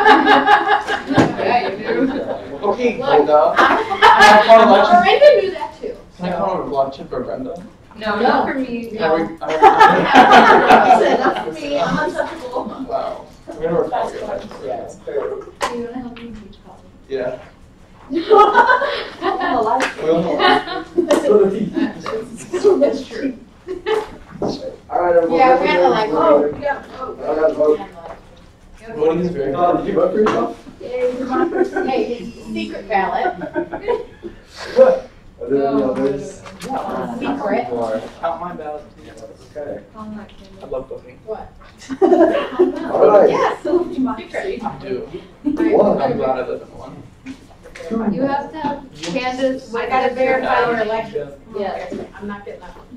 Yeah, you do. Okay, Look, Brenda. I'm Brenda knew that too. Can I call a luncheon for Brenda? No, not for me. No. Listen, not for me. I'm untouchable. Wow. I'm gonna recall you. Yeah, it's fair. Do you want to help me teach coffee? Yeah. I'm alive. That's true. All right, everyone. Yeah, we had to like, We're oh, ready. we got to vote. I gotta vote. Voting is very Did you vote for yourself? Hey, secret ballot. Are there any others? Secret. Count my ballot. Okay. I love voting. What? All right. Yes, secret. I do. One. I'm glad I live in one. You have to have Candace. I gotta verify your election. Yeah. I'm not getting that one.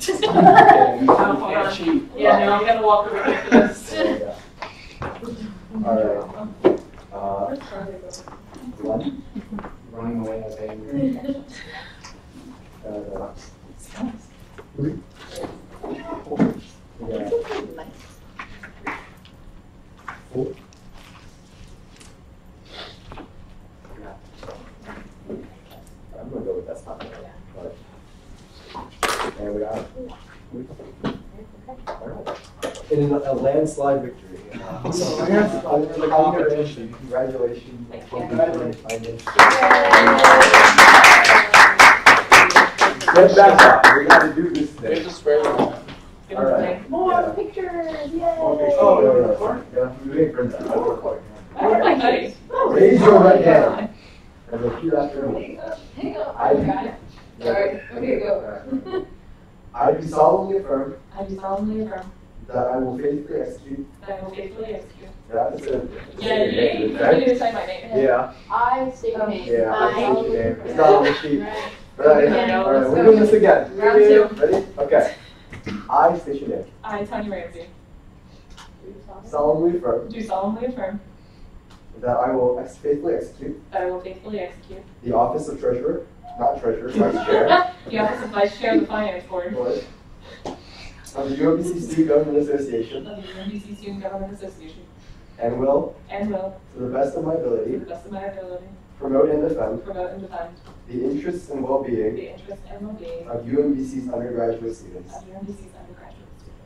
And she. Yeah, no, I'm gonna walk away from this. All right. One. Running away as angry. Three. Yeah. Four. I'm gonna go with that's not right. And we are. In a landslide victory. Congratulations. Get back up. We got to do this They thing. just spray them. All right. More pictures, yay! Oh, yeah. We ain't friends. Nice. Raise your right hand and repeat after me. Hang on. I Sorry. Okay, go. I do solemnly affirm I do solemnly affirm that I will faithfully execute. that I will faithfully execute. That's it. Yeah, you need to say my name. Yeah. I state your name. Yeah. I I. state your name. It's not on the sheet. Right. Right. Yeah, All right. let's We're go. doing this again. Round two. Ready? Okay. I state your name. I, Tanya Ramsey, Solemnly affirm do solemnly affirm that I will faithfully execute that I will faithfully execute the office of treasurer, not treasurer, vice chair, the office of Vice Chair of the Finance Board Board of the UMBC Student Government Association, of the UMBC Student Government Association, and will, and will, to the best of my to ability, the best of my ability, promote and defend promote and defend the interests and well-being the interests and well-being of UMBC's undergraduate students. of UMBC's undergraduate students.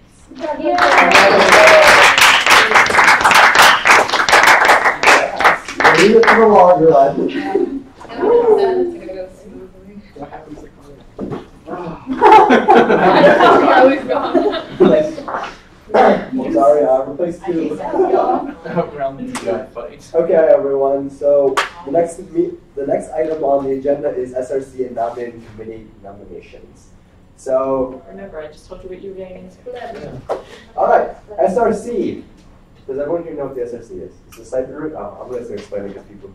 Leave it to the longer line. And I'm sad it's gonna go smoothly. What happens to I was gone. I'm sorry, replace two. Around the fight. Okay, everyone. So the next item on the agenda is SRC and nominating committee nominations. So, Remember, I just told you what you were getting into. all right, SRC. Does everyone here know what the SRC is? It's the Stipend Review. Oh, I'm going to explain it because people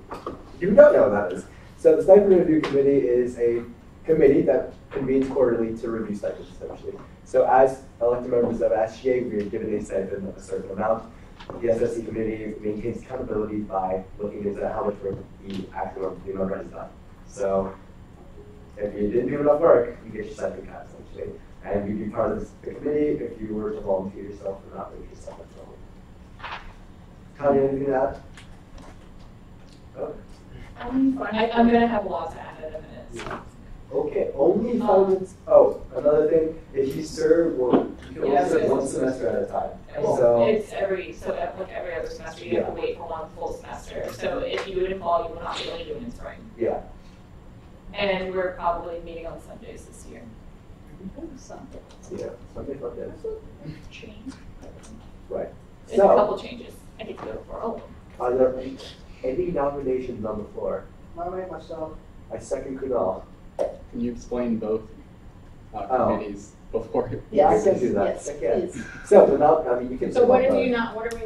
you don't know what that is. So the Stipend Review Committee is a committee that convenes quarterly to review stipends, essentially. So as elected members of SGA, we are given a stipend of a certain amount. The SRC committee maintains accountability by looking into how much work the actual member has done. So if you didn't do enough work, you get your stipend cut, essentially. And you'd be part of the committee if you were to volunteer yourself or not make yourself at all. Tanya, anything to add? Oh. I'm going to have a lot to add in a minute. Okay, only 5 minutes. Oh, another thing, if you serve, well, you can only serve one semester at a time. So It's every other semester, you have to wait for one full semester. So if you do it in fall, you will not be able to do it in spring. yeah. And we're probably meeting on Sundays this year. Yeah, something like that. Change. Right. There's a So, couple changes. I get to go for all of them. are there any nominations on the floor? Nominate myself. I second Kunal. Can you explain both Oh. committees before? Yeah, I Yes. can do that. Yes, I can. please. So, you can. So what are we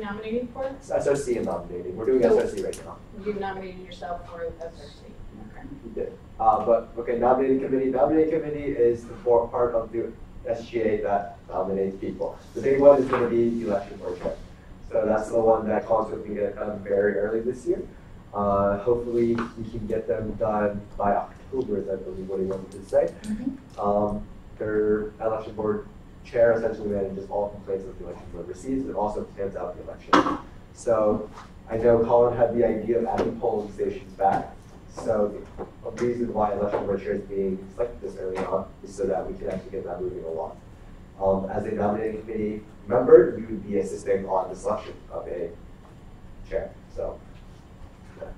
nominating for? SRC and nominating. We're doing So- SRC right now. You nominated yourself for SRC. Okay. We did. But, okay, nominating committee. Nominating committee is the part of the SGA that nominates people. The big one is going to be the election board chair. So that's the one that calls we can get done very early this year. Hopefully we can get them done by October, is I believe what he wanted to say. Their election board chair essentially manages all complaints that the election board receives and also stands out the election. So I know Colin had the idea of adding polling stations back. So a reason why election board chair is being selected this early on is so that we can actually get that moving along. As a nominating committee member, you would be assisting on the selection of a chair. So, yeah.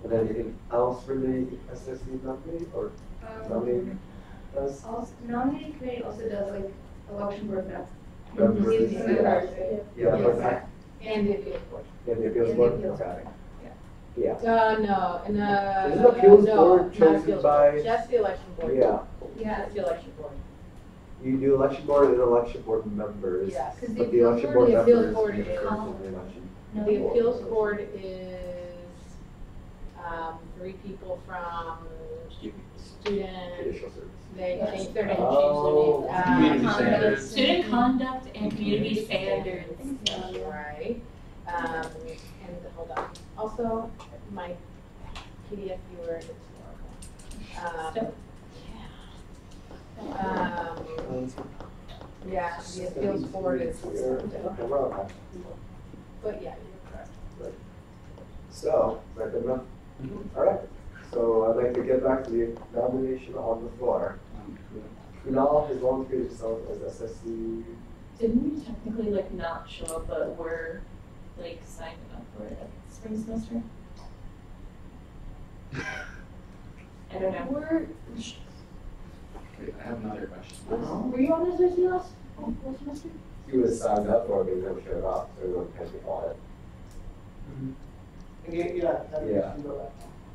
And then anything else for the SSC nominee or nominating does? Also, nominating committee also does like election board members. Members, yeah, what's that? And the appeals board. Yeah, the appeals And the board? appeals Okay. Yeah. Yeah. No, and Isn't the appeals no, board not chosen appeals by- board, just the election board. Yeah. Yeah. Just the election board. You do election board and election board members. Yes. 'Cause the But the appeals election board- board the appeals members board make is- sure for the election. The appeals board is 3 people from student, Judicial service. they changed their name, Oh. Community standards. Student conduct and community standards. Right. And hold on. Also, my PDF viewer is horrible. Yeah, the appeals board is, but yeah, you're correct. So, is that good enough? All right. So I'd like to get back to the nomination on the floor. Kunal has volunteered himself as SSC. Didn't we technically like not show up, but we're like signed up for it at the spring semester? I don't know. Wait, I have another question. Were you on this last semester? He was signed up for it, but he never showed up, so we went kind of on it. Yeah,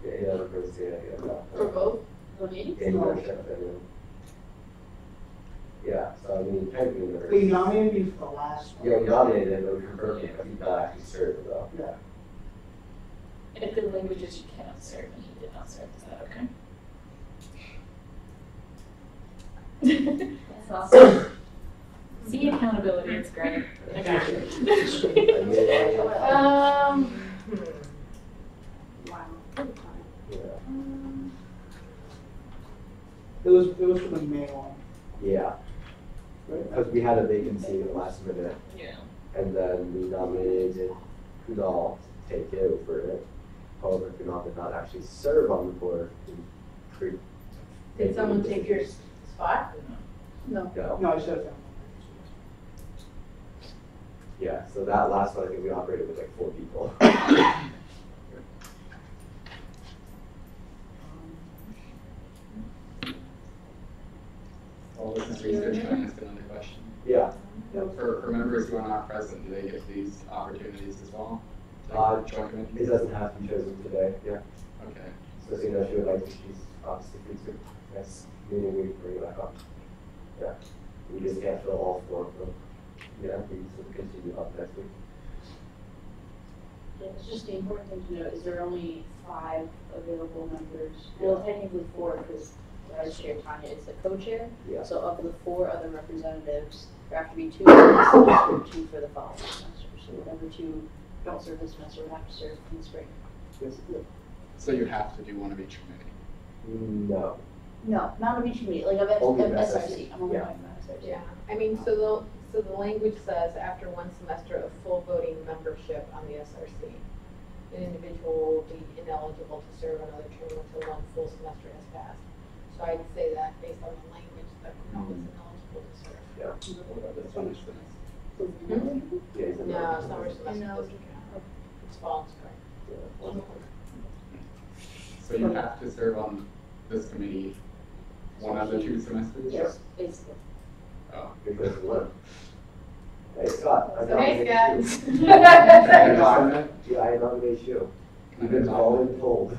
he never goes to it. For both the meetings? Yeah, he never showed up anyway. Yeah, so I mean, technically never. But you nominated me for the last one. Yeah, we nominated him, but we confirmed him, but he's not actually served though. Yeah. And if the languages you cannot serve and he did not serve, is that okay? That's awesome. See accountability, it's great. I got you. Wow. Yeah. It was for the May one. Yeah, because we had a vacancy at the last minute, Yeah. and then we nominated Kunal to take over it. However, Kunal did not actually serve on the board. Did someone take your spot? No. No. No, I should have. Yeah, so that last one, I think we operated with like 4 people. All this is research, can I ask another question? Yeah. For members who are not present, do they get these opportunities as well? To join It committees? doesn't have to be chosen today, yeah. Okay. So, you know, she would like to, she's obviously free to, next meeting we can bring it back up. Yeah, we just can't fill all 4 of them. Yeah, we just continue up next week. Yeah, it's just the important thing to note is there are only 5 available members. Well, technically 4 because Vice Chair Tanya is the co-chair. Yeah. So of the 4 other representatives, there have to be 2 for this semester and 2 for the following semester. So whatever 2 don't serve this semester would have to serve in the spring. Yes. So you have to do one of each committee? No. No, not of each committee, like of Only of SRC. I'm only Yeah. talking about SRC. Yeah, I mean, so the language says after 1 semester of full voting membership on the SRC, an individual will be ineligible to serve another term until 1 full semester has passed. So I'd say that based on the language, that Kunal is ineligible to serve. Yeah. What about this one? Yeah, he's in No, there. summer semester doesn't count. It's fall and spring. Yeah, one more. So you have to serve on this committee one of the 2 semesters? Yes, basically. Oh. Because we won. Hey, Scott. I Hey, nominate Scott. you. Can I join it? Yeah, I nominate you. Can You've I been join it? voluntold.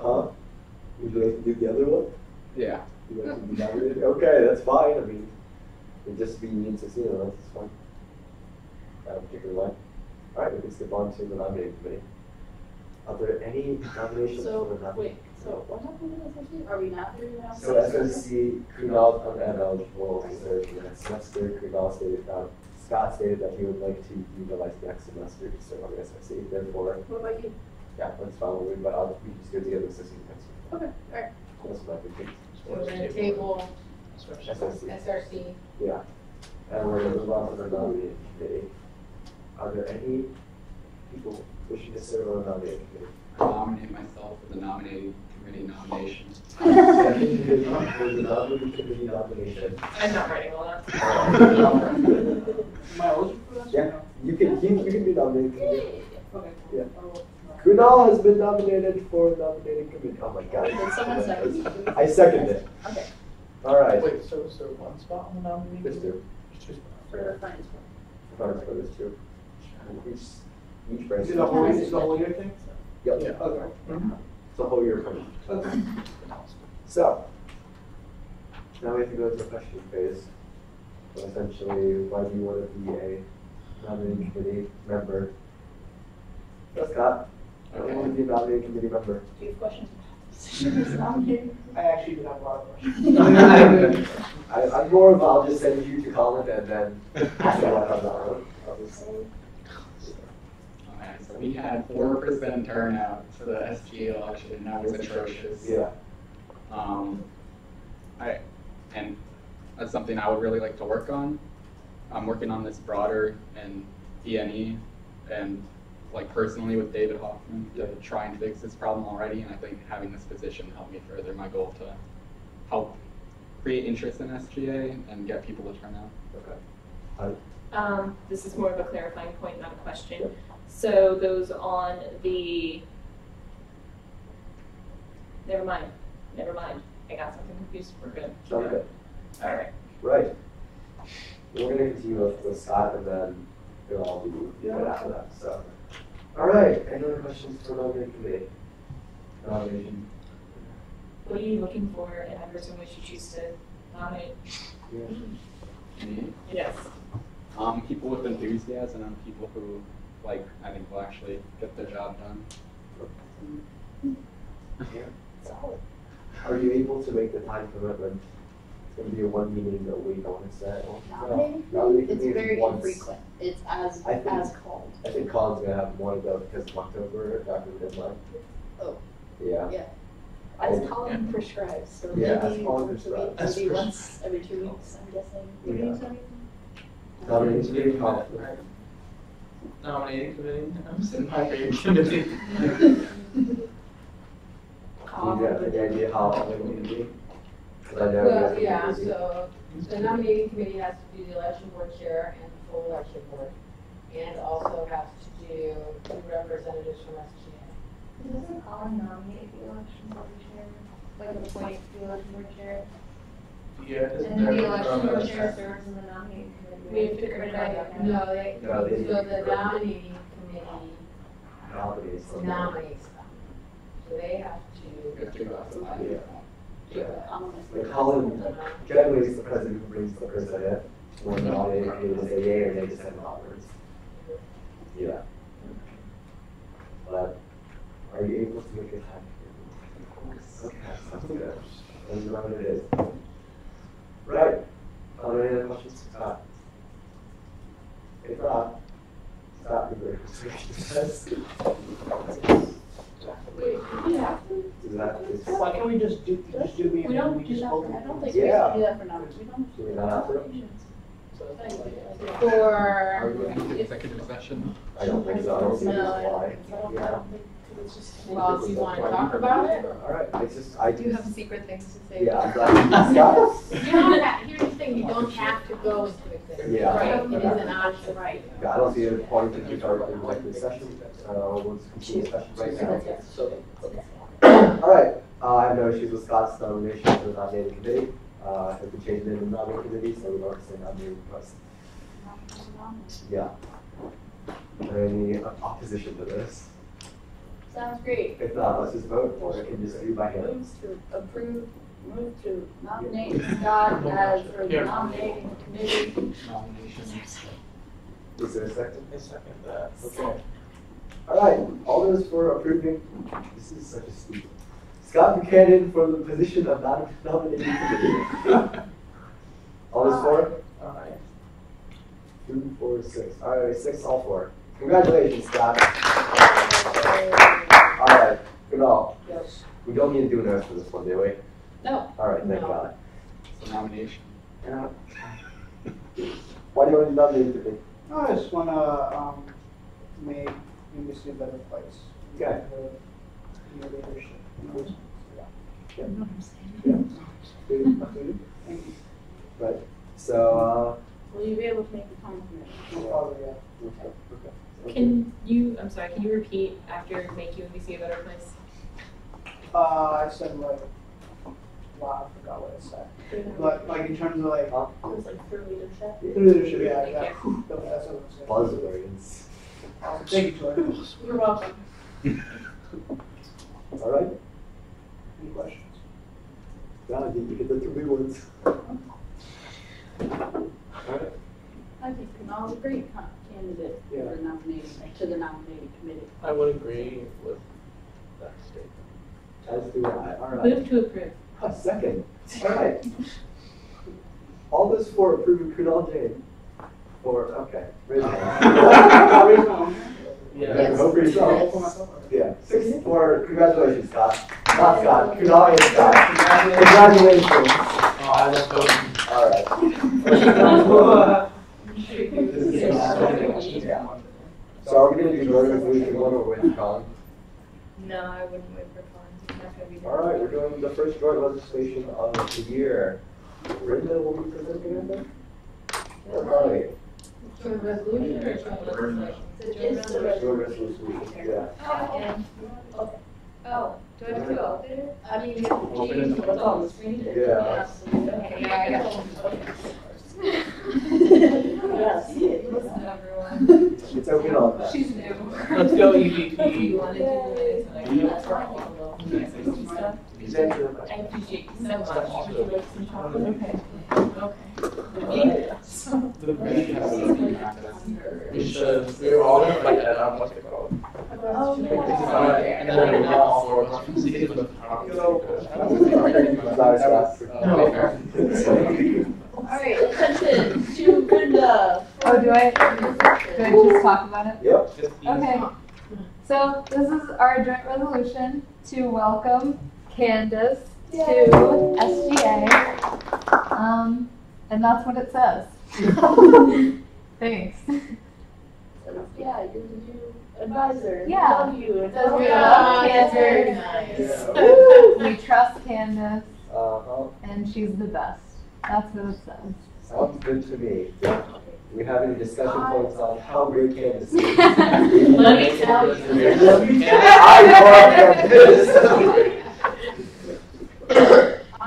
Huh? Would you like to do the other one? Yeah. You like to be nominated? Okay, that's fine. I mean, it just be means to see it, that's fine. That particular one. All right, we can skip on to the nominating committee. Are there any nominations So, for the nominating? wait, so what happened with SRC? Are we not doing that? So SOC, Kunal uneligible to serve the next semester. Kunal stated, Scott stated that he would like to utilize next semester to serve on the SOC. Therefore, What about you? yeah, that's fine. We just go together with system next week. Okay, alright. That's my big thing. So we're gonna table SOC. SRC. Yeah. And we're gonna move on to the nominating committee. Are there any people wishing to serve on the nominating committee? I nominate myself for the nominating committee nomination. Second for the nominating committee nomination. I'm not writing all that. Am I eligible for that? Yeah, you can be nominated committee. Okay. Yeah. Oh, Kunal has been nominated for nominating committee. Oh my god. Did someone second? I seconded it. Okay. All right. Wait, so one spot on the nominee? There's two. There's two spots. For the finance one. Finance for this too. Each person. Is it a whole year thing? Yep. Yeah. Okay. It's a whole year coming. Okay. So, now we have to go to the question phase. So essentially, why do you want to be a nominating committee member? Scott, why do you want to be a nominating committee member? Do you have questions about this nominating? I actually do have a lot of questions. I'm more of I'll just send you to Colin and then ask him what comes out. Okay, so we had 4% turnout for the SGA election, and that was atrocious. Yeah. And that's something I would really like to work on. I'm working on this broader and ENE and like personally with David Hoffman to try and fix this problem already, and I think having this position helped me further my goal to help create interest in SGA and get people to turn out. Okay. This is more of a clarifying point, not a question. Yep. So those on the, never mind. I got something confused, we're good. Sounds good. All right. Right. We're going to continue with Scott and then it'll all be right after that. So, all right. Any other questions for nominating committee? Nomination. What are you looking for in a person which you choose to nominate? Yeah. Me? Yes. People with enthusiasm and people who, like, I think will actually get the job done. Yeah. Are you able to make the time commitment? It's going to be a one meeting a week, I want to say. Nominating? Nominating It's committee is very once. infrequent. It's as I think- called. I think Colin's going to have one of those because of October, after the deadline. Oh, Yeah. yeah. As Colin prescribes, so Yeah, as maybe Colin once a week, prescribes. maybe once every 2 weeks, I'm guessing. Yeah. Nominating committee, Colin. Nominating committee, I'm sitting my favorite committee. Do you have any idea how long it will be? Because I know you Well, guys are yeah, busy. so the nominating committee has to do the election board chair and the full election board, and also has to do 2 representatives from SGA. Doesn't Colin nominate the election board chair, like appoint the election board chair? Yeah. And then the election board chair serves in the nominating committee. We have to figure it out. No, No, they- so the nominating committee Nominates them. nominates them. So they have to. If you go outside. Yeah. Like Colin, generally it's the president who brings the president. When the nominating committee will say yay or nay to send them outwards. Yeah. But are you able to make a time? Okay, sounds good. And you know what it is. Right. Are there any other questions for Scott? If not, Scott, you better Wait, you have to? Is that, is, Why can't we just do me We and don't then we do just that vote? for- I don't think Yeah. we can do that for nominations. We don't. do we not have to? Are For, we going into executive session? I don't think so. I don't see No, reason I why. don't Yeah. think it's just. well, if you want to talk about it. All right, it's just, I Do you have just, secret things to say? yeah, I'm glad. Scott? You don't have, here's the thing, you don't have to go into executive. Yeah. Right, it is an option. Right. Yeah, I don't see a point to start with executive session, so we'll just continue session right now. All right, I have no issues with Scott's nomination for the nominating committee. If we change it into the nominating committee, so we don't say nominating request. Yeah. Are there any opposition to this? Sounds great. If not, let's just vote, or it can just do by hand. Moves to approve, move to nominate Scott as for the nominating committee. Nomination. Is there a second? I second that. Okay. All right, all those for approving, this is such a stupid. Scott Buchanan for the position of nominating committee. All those for? Alright. 2, 4, 6. All right, 6, all 4. Congratulations, Scott. All right, good all. Yes. We don't need to do an oath for this one, do we? No. All right, thank No. God. So nomination. Yeah. Why do you want to nominate committee? I just wanna, made UBC a better place. Okay. Your leadership. Yeah. Good. Thank you. Right. So, Will you be able to make the time No problem, yeah. okay. Can you repeat after make UMBC a better place? I said like, wow, I forgot what I said. But like in terms of like, It was like for leadership. leadership, yeah, Thank yeah. That's what I'm saying. Buzzwords. Awesome. Thank you, Jordan. You're welcome. All right. Any questions? Now you get the 3 ones. All right. I think Kunal's a great candidate Yeah. for nominating, to the nominating committee. I would agree with that statement. As do I. All right. Move to approve. A second. All right. All those for approving Kunal Jain? Or, okay. Raise your hand. Yeah. Vote for I'll yourself. pull myself up. Yeah. 64. Congratulations, Scott. Not Scott. Kunal and Scott. Congratulations. Oh, I love voting. All right. So are we going to do joint resolution 1 or with Con? No, I wouldn't wait for fun. That's gonna be. All right, we're doing the first joint legislation of the year. Brenda will be presenting it then? Or Connie? Joint resolution or joint legislation? It's the Joint resolution, yeah. Oh, do I have to go out there? I mean, you have to change what's on the screen. Yeah. Okay, yeah, I got you. Yeah, see it. Listen, everyone. It's open on that. She's new. Let's go EVP. You want to do this? And I that's right. Stuff. Exactly. I appreciate you so much. Would you like some chocolate? Okay. We should, we were all gonna like add on what's it called? Oh, And then we all 4 of us from cities with Sorry, Scott. Alright, attention to Brenda. Oh, do I just talk about it? Yep. Okay. So this is our joint resolution to welcome Candace to SGA. And that's what it says. Thanks. Yeah, you're the new advisor. Yeah. Love you. It Does does we me love very Candace? nice. We trust Candace, Uh-huh. and she's the best. That's what it says. Sounds good to me. Do we have any discussion points on how great Candace is? Let me tell you. I love Candace.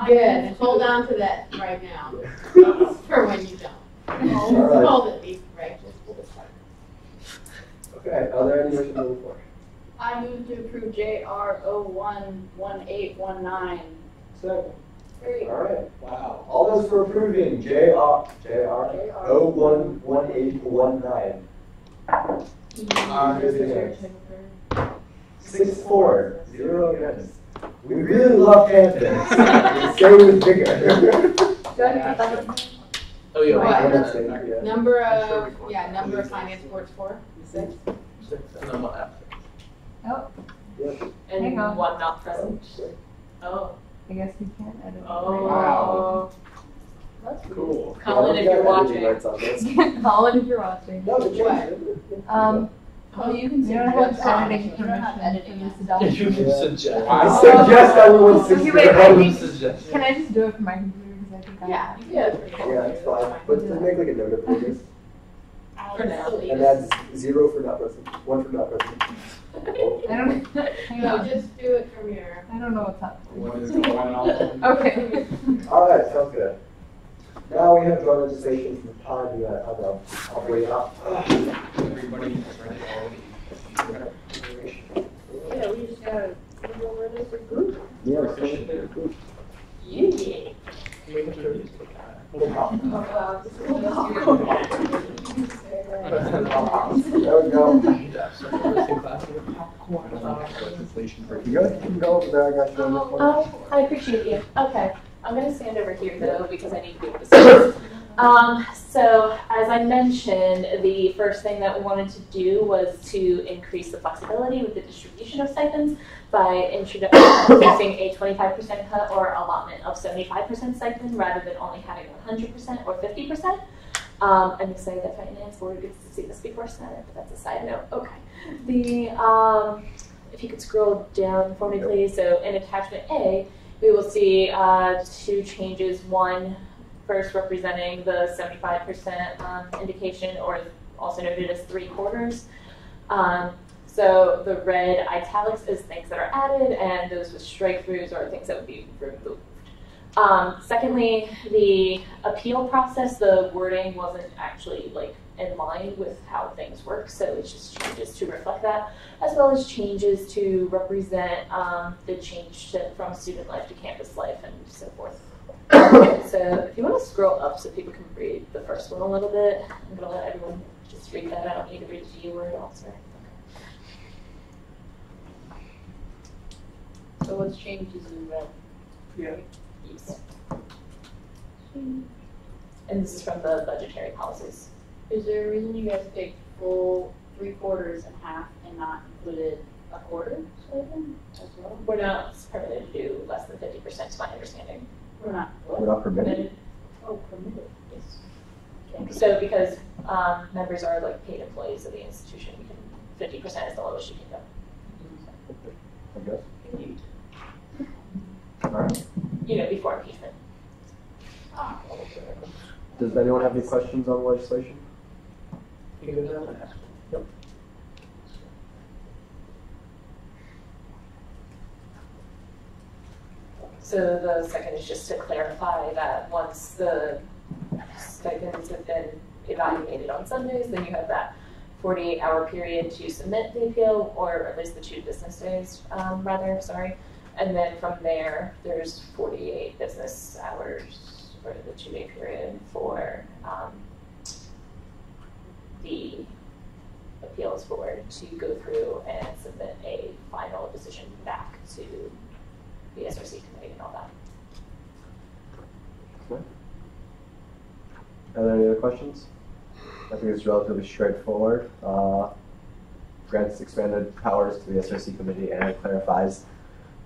Good, hold on to that right now, for when you don't. All right. Hold it, be righteous. Okay, are there any motions on the floor? I move to approve JR 011819. Second. Great. All right. Wow. All those for approving JR 011819. Raise your hands. 6-4, 0 against. We really love Candace. Say with vigor. Oh, yeah. What? Yeah. Number of finance boards 4, 6. And then what happens? Oh, Yep. Hang And on. one not present. Oh. I guess we can't edit. Oh. That's Cool. Colin, if Yeah, you're we got watching. editing rights on this. Colin, if you're watching. No, the change. Oh, you can You don't have editing You don't have permission editing. for this You document. can suggest. I suggest everyone sits Okay, wait, I down. think- Suggest. Can I just do it from my computer because I think I Yeah. have. Yeah, it's fine. But to make like a note of this, For now. and that's 0 for not present, 1 for not present. I don't. Hang No, on. just do it from your. I don't know what's happening. What is going on? Okay. All right, sounds good. Now we have joint legislation from time. You have, I'll bring it up. Everybody is ready already. Yeah, we just gotta go over this for group. Yeah. Yeah. Make sure you take There we go. Legislation for You guys can go over there. I got you on this one. Oh, I appreciate you. Okay. I'm going to stand over here though because I need to be able to see. So as I mentioned, the first thing that we wanted to do was to increase the flexibility with the distribution of stipends by introducing a 25% cut or allotment of 75% stipend rather than only having 100% or 50%. I'm excited that Finance Board gets to see this before Senate, but that's a side note. Okay. If you could scroll down for me, please. So in attachment A, we will see 2 changes. One, first representing the 75% indication, or also noted as 3/4. So the red italics is things that are added, and those with strike-throughs are things that would be removed. Secondly, the appeal process, the wording wasn't actually in line with how things work, so it's just changes to reflect that, as well as changes to represent the change from student life to campus life and so forth. So if you want to scroll up so people can read the first one a little bit, I'm going to let everyone just read that. I don't need to read the G word also. So what's changed is in red. Yeah. Yes. And this is from the budgetary policies. Is there a reason you guys take full 3/4 and half and not included a quarter stipend as well? We're not permitted to do less than 50%, to my understanding. We're not. We're not permitted. Oh, permitted. Yes. Okay. So because members are paid employees of the institution, 50% is the lowest you can go. I guess. All right. Before impeachment. Does anyone have any questions on legislation? You go down and ask. Yep. So the second is just to clarify that once the stipends have been evaluated on Sundays, then you have that 48-hour period to submit the appeal, or at least the 2 business days, and then from there, there's 48 business hours for the 2-day period for the appeals board to go through and submit a final decision back to the SRC committee and all that. Okay. Are there any other questions? I think it's relatively straightforward. Grants expanded powers to the SRC committee, and it clarifies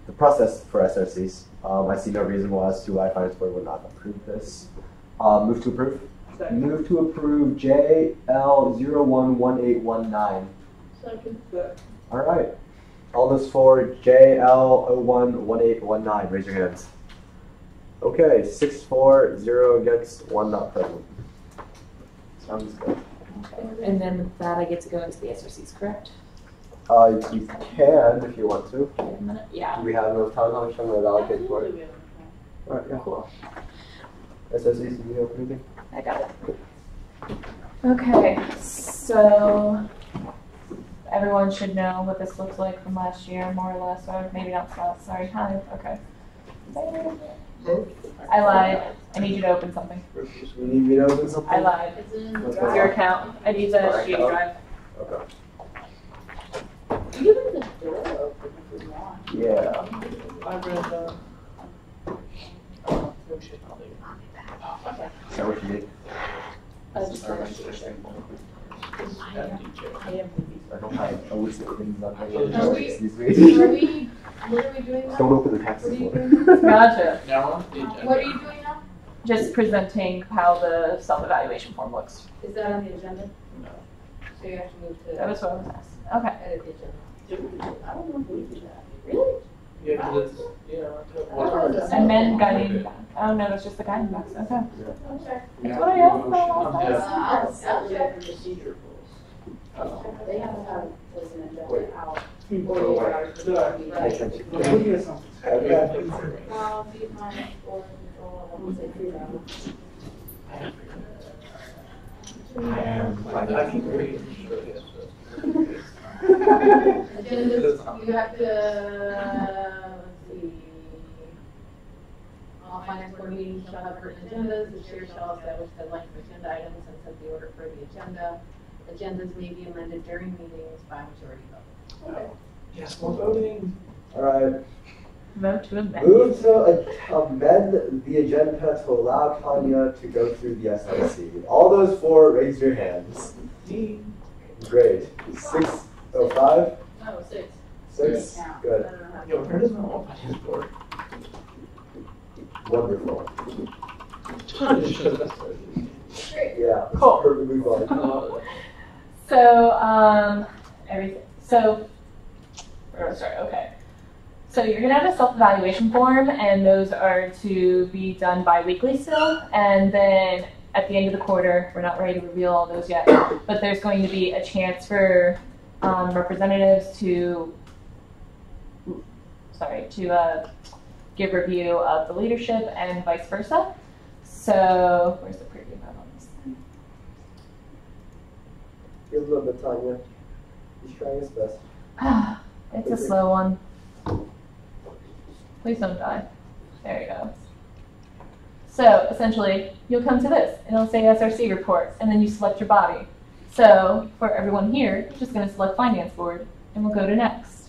the process for SRCs. I see no reason as to why Finance Board would not approve this. Move to approve. Second. Move to approve JL011819. Second. All right. All those for JL011819, raise your hands. Okay, 6-4, 0 against, 1 not present. Sounds good. And then with that, I get to go into the SRCs, correct? You can if you want to. Wait a minute. Yeah. Do we have enough time? How much time will allocate for it? All right, yeah. Cool. SSEs, do you have anything? I got it. Okay, so everyone should know what this looks like from last year, more or less, or maybe not. Sorry, hi. Okay. I lied. I need you to open something. You need me to open something? I lied. It's in What's the that? Your account. I need the SGA drive. Okay. You can leave the door open if you want. Yeah. I read no shit, I'll leave it. Okay. Is that what you need? Just Or the am I just SGA. saying one? I don't have a list of things on my Are we- these What meetings. are we doing now? Don't open the taxes What are you one. doing? Gotcha. Now on the agenda. What are you doing now? Just presenting how the self-evaluation form looks. Is that on the agenda? No. So you have to move to That was what I was asked. Okay. edit the agenda. I don't know if we do that. Really? Yeah, because it's, Amend guiding. Oh no, it's just the guiding box. Okay. Okay. That's what I asked about last Yeah. time. I'll check. Procedure rules. They have to have this in agenda Wait. out. Right. Looking at something. Be minus 4 control, I won't say 3 now. I can read. Agendas, you have to, let's see. All finance board meetings shall have written agendas, the chair shall establish the length of agenda items and set the order for the agenda. Agendas may be amended during meetings by majority vote. Okay. Yes, more voting. All right. Vote to amend. Move to amend the agenda to allow Tanya to go through the SIC. All those for, raise your hands. Great. 6:05? No, 6. 6? Yeah. Good. I don't know how to- Yo, where does my whole finance board? Wonderful. Tanya shows us. Great. Yeah. Cool. Perfectly fine. So, everything. So, sorry, okay. So you're gonna have a self-evaluation form, and those are to be done bi-weekly still. And then at the end of the quarter, we're not ready to reveal all those yet, but there's going to be a chance for representatives to, give review of the leadership and vice versa. So where's the preview map on this thing? Give a little bit of time, yeah. He's trying his best. It's a slow one. Please don't die. There you go. So essentially, you'll come to this, and it'll say SRC reports, and then you select your body. So for everyone here, you're just going to select Finance Board, and we'll go to next.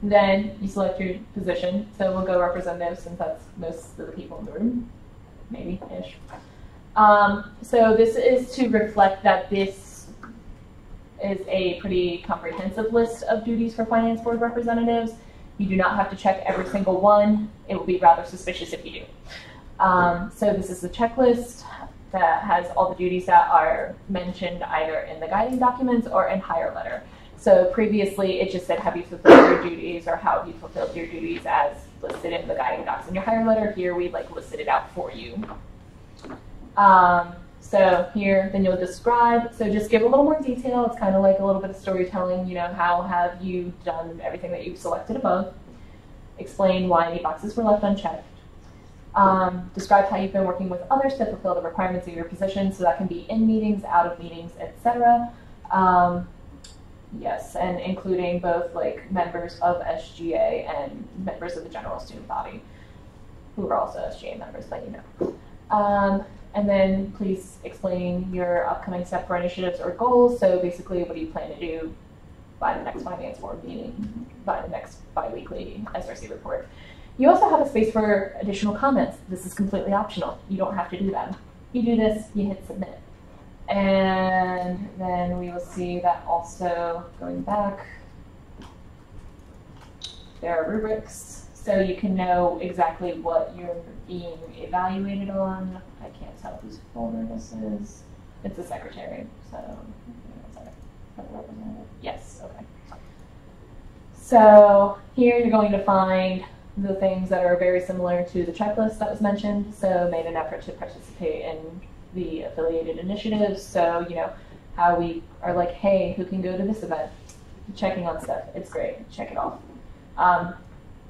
Then you select your position, so we'll go representative since that's most of the people in the room, maybe-ish. So this is to reflect that this is a pretty comprehensive list of duties for Finance Board representatives. You do not have to check every single one. It will be rather suspicious if you do. So this is the checklist that has all the duties that are mentioned either in the guiding documents or in hire letter. So previously it just said, have you fulfilled your duties, or how have you fulfilled your duties as listed in the guiding docs. In your hire letter here, we listed it out for you. So here, then you'll describe, so just give a little more detail. It's kind of like a little bit of storytelling, how have you done everything that you've selected above. Explain why any boxes were left unchecked. Describe how you've been working with others to fulfill the requirements of your position, so that can be in meetings, out of meetings, etc. Yes, and including both members of SGA and members of the general student body, who are also SGA members, but and then please explain your upcoming step for initiatives or goals. So basically, what do you plan to do by the next Finance Board meeting, by the next bi-weekly SRC report? You also have a space for additional comments. This is completely optional. You don't have to do them. You do this, you hit submit. And then we will see that also going back, there are rubrics. So you can know exactly what you're being evaluated on. I can't tell whose folder this is. It's the secretary, so, yes, okay. So here you're going to find the things that are very similar to the checklist that was mentioned. So made an effort to participate in the affiliated initiatives. So, how we are like, hey, who can go to this event? Checking on stuff, it's great, check it off.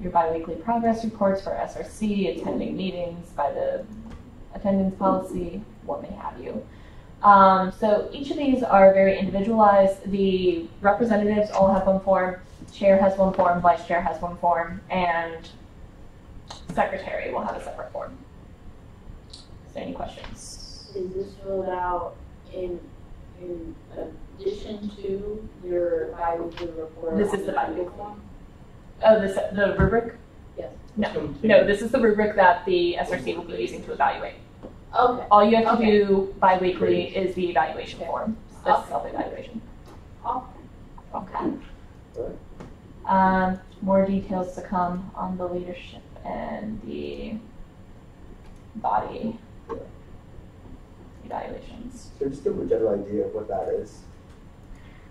Your bi-weekly progress reports for SRC, attending meetings by the attendance policy, what may have you. So each of these are very individualized. The representatives all have one form, chair has one form, vice chair has one form, and secretary will have a separate form. So any questions? Is this filled out in addition to your bi-weekly report? This is the bi-weekly form. Oh, the rubric? Yes. No, this is the rubric that the SRC will be using to evaluate. Okay. All you have to do bi-weekly is the evaluation form. That's self-evaluation. Okay. More details to come on the leadership and the body evaluations. So just give them a general idea of what that is.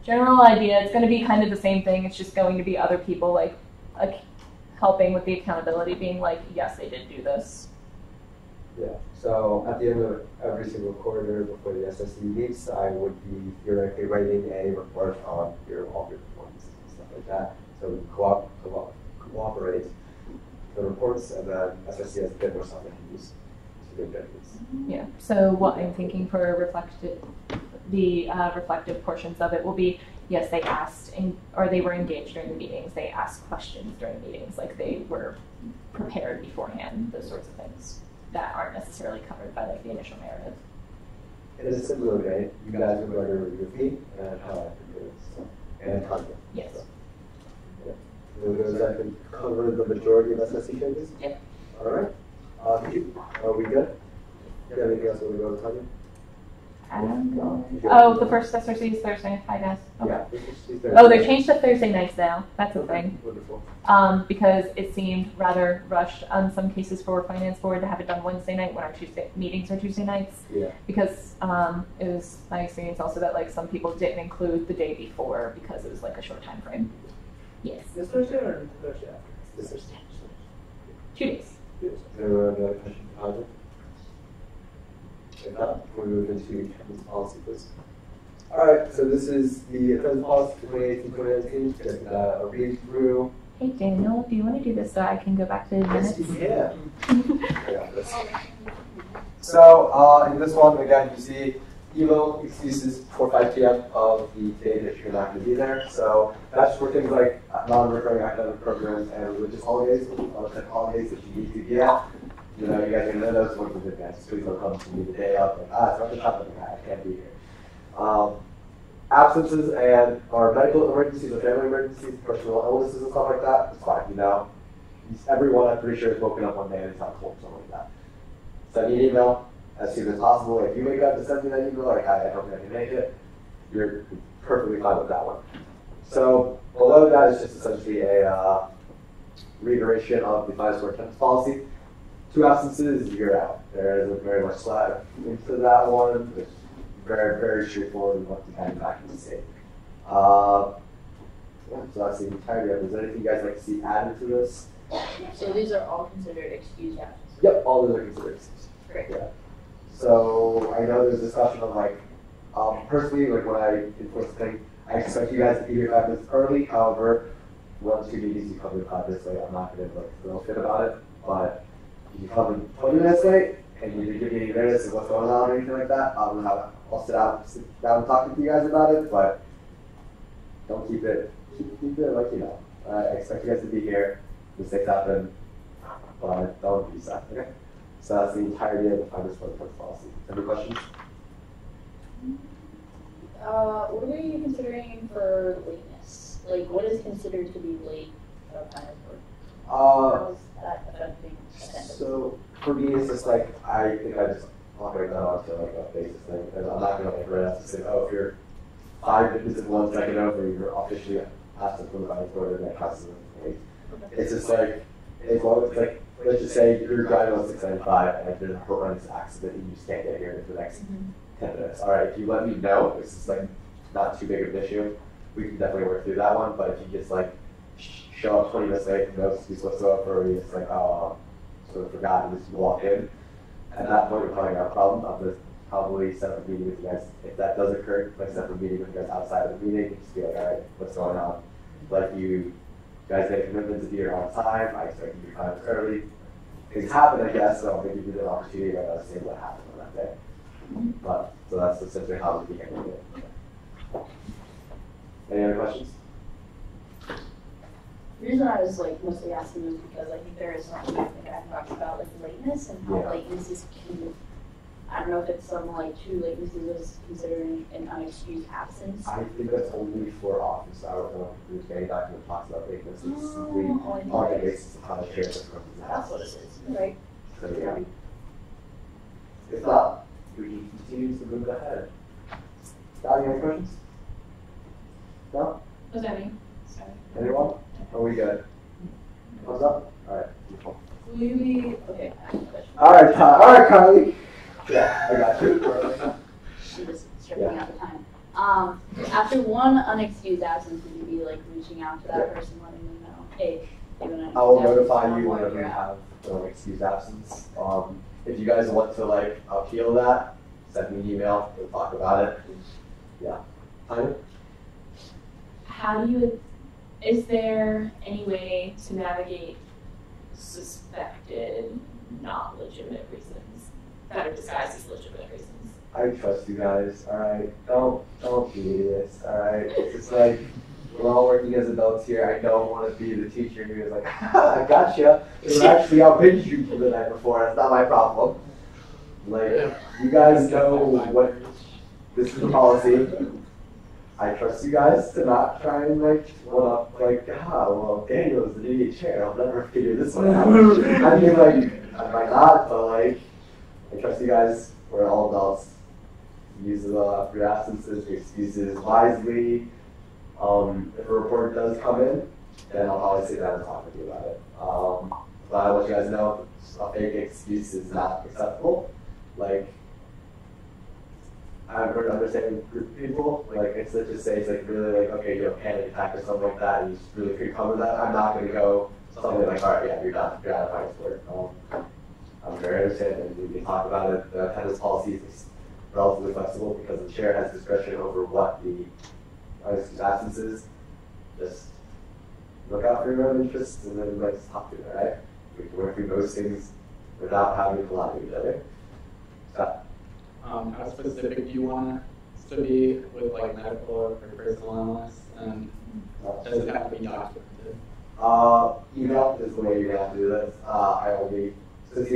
General idea, it's going to be kind of the same thing. It's just going to be other people helping with the accountability, being like, yes, they did do this. Yeah. So at the end of every single quarter before the SSC meets, I would be theoretically writing a report on all your performance and stuff like that. So we cooperate the reports, and then SSC has a bit more stuff that can use to make judgments. Yeah. So what I'm thinking for reflective portions of it will be, yes, they asked or they were engaged during the meetings. They asked questions during meetings, they were prepared beforehand. Those sorts of things that aren't necessarily covered by the initial narrative. It is a similar way. You guys are going to review me and how I can do it, and content. Yes. So, yeah. Those I can cover the majority of SSC changes. Yep. All right. Are we good? Do you have anything else we want to go over, Tanya? Oh, the first SRC is Thursday, I guess. Okay. Yeah. this is Thursday. Oh, they're changed to Thursday nights now. That's a thing. Wonderful. Because it seemed rather rushed on some cases for finance board to have it done Wednesday night when our Tuesday meetings are Tuesday nights. Yeah. Because it was my experience also that like some people didn't include the day before because it was like a short time frame. Yes. This Thursday or Thursday after? This Thursday. 2 days. Anyone have any questions about it? If not, we move into attendance policy, please. All right, so this is the attendance policy 2018-2019. Just a read through. Hey Daniel, do you want to do this so I can go back to the minutes? Yes, you can. So in this one, again, you see email excuses for 5 p.m. of the day that you're not going to be there. So that's for things like non-recurring academic programs and religious holidays, other holidays that you need to be at. You know, you guys are going to know those ones in advance. Please don't come to me the day of. Like, it's not the top of the guy. I can't be here. Absences and or medical emergencies or family emergencies, personal illnesses and stuff like that, it's fine. You know, everyone I'm pretty sure has woken up one day and it's not cold, something like that. Send me an email as soon as possible. If you wake up to send me that email, like I hope I can make it, you're perfectly fine with that one. So below that is just essentially a reiteration of the finance board attendance policy. 2 absences, you're out. There isn't very much slack into that one. It's very, very straightforward. We want to kind of back in the state. So that's the entirety of it. Is there anything you guys like to see added to this? So these are all considered excused absences? Yep, all those are considered excuses. Great. Yeah. So I know there's discussion of like, personally, like when I enforce the thing, I expect you guys to be here 5 minutes early. However, 1-2 meetings you come in 5 minutes late. I'm not going to like real fit about it, but if you come in 20 minutes late and you didn't give me any notice of what's going on or anything like that, I'll sit down and talk with you guys about it, but don't keep it like, you know, I expect you guys to be here. Mistakes happen, but don't be sad, okay? So that's the entirety of the finance board attendance policy. Any questions? What are you considering for lateness? Like, what is considered to be late for finance board? How is that affecting attendance? So for me, it's just like I think I just operate that onto like a basis thing, and I'm not gonna like right after say, oh, if you're 5 minutes and 1 second over, you're officially asked to come by for the next customer. It's just like as long as like let's just say you're driving on 695 and like there's a horrendous accident and you just can't get here for the next 10 minutes. All right, if you let me know, it's just like not too big of an issue. We can definitely work through that one. But if you just like show up 20 minutes late, no excuse whatsoever, or you just like, oh, sort of forgot and just walk in. At that point, we're probably gonna have a problem. I'm gonna probably set up a meeting with you guys. If that does occur, like set up a meeting with you guys outside of the meeting, just be like, all right, what's going on? Let you guys make commitments to be here on time. I expect you to be 5 minutes early. Things happen, I guess, so I'll give you the opportunity to see what happened on that day. But so that's essentially how we can handle it. Any other questions? The reason I was like mostly asking was because I think there is something I think I talked about like lateness and how lateness can, I don't know if it's something like 2 latencies is considered an unexcused absence. I think that's only for office. I don't know if there's any document that talks about lateness. It's simply on the basis of how the chair is from the That's what it is, right? So yeah. If not, we can continue to move ahead. Got any questions? No? Was that me? Sorry. Anyone? Are we good? Thumbs up? Alright, beautiful. Will you be, okay, I have a question. Alright, Kylie. Yeah, I got you. She was stripping out the time. After 1 unexcused absence, would you be like reaching out to that person, letting them know, hey, you have an unexcused I will absence, notify tell you them why whenever you're you out. have an excused absence. If you guys want to like appeal that, send me an email, we'll talk about it. Yeah. Tyler? How do you, is there any way to navigate suspected not legitimate reasons that are disguised as legitimate reasons? I trust you guys, alright? Don't be idiots, alright? It's just like, we're all working as adults here. I don't want to be the teacher who is like, I gotcha. It was actually I'll binge you for the night before. That's not my problem. Like, you guys know what, this is the policy. I trust you guys to not try and like, well, Daniel's the idiot chair. I'll never figure this one out. I mean, like, I might not, but like, I trust you guys. We're all adults. use your absences, your excuses wisely. If a report does come in, then I'll probably sit down and talk with you about it. But I want you guys to know a fake excuse is not acceptable. Like, I've heard understanding group of people, like, let's just say it's like really like, okay, you have a panic attack or something like that, and you just really couldn't cover that. I'm not going to go something like, all right, yeah, you're done, you're out of high school. I'm very understanding, and we can talk about it. The attendance policy is relatively flexible because the chair has discretion over what the absences. Just look out for your own interests and then let's talk to it, all right? We can work through those things without having to collide with each other. Scott? How specific do you want it to be with like medical or personal illness? And does it have to be documented? Email is the way you're gonna have to do this. Since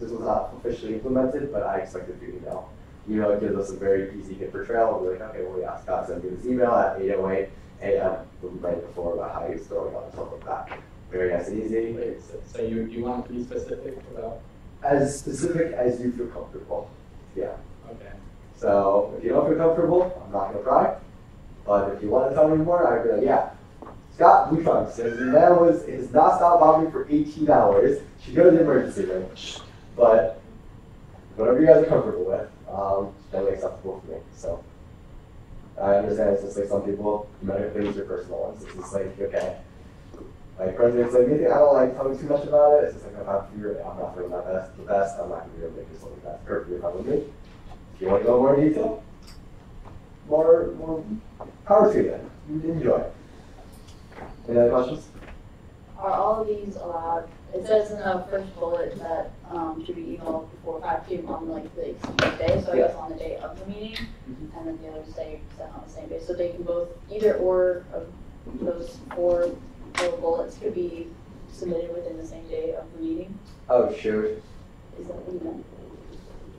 this was not officially implemented, but I expected through email. Email gives us a very easy hit for trail. We're like, okay, well, yeah, Scott sent me this email at 8:08 a.m. the night before about how he was going on and stuff like that. Very nice and easy. Wait, so you want to be specific about? As specific as you feel comfortable. Yeah. Okay. So if you don't feel comfortable, I'm not gonna pry. But if you want to tell me more, I'd be like, yeah. Scott Blue Trunks says the man has not stopped vomiting for 18 hours. Should go to the emergency room. But whatever you guys are comfortable with, totally acceptable for me. So I understand it's just like some people, medical things are personal ones. It's just like, okay. Like president's like, I don't like telling too much about it. It's just like, I'm not feeling my best. I'm not going to be able to make this look that's perfectly fine with me. If you want to go more in detail, more power to you. You enjoy. Any other questions? Are all of these allowed? It says in the first bullet that should be emailed before 5 p.m. on like the excuse day, so I guess on the day of the meeting, and then the others say sent on the same day. So they can both, either or of those 4 little bullets could be submitted within the same day of the meeting. Oh, shoot. Is that what you meant?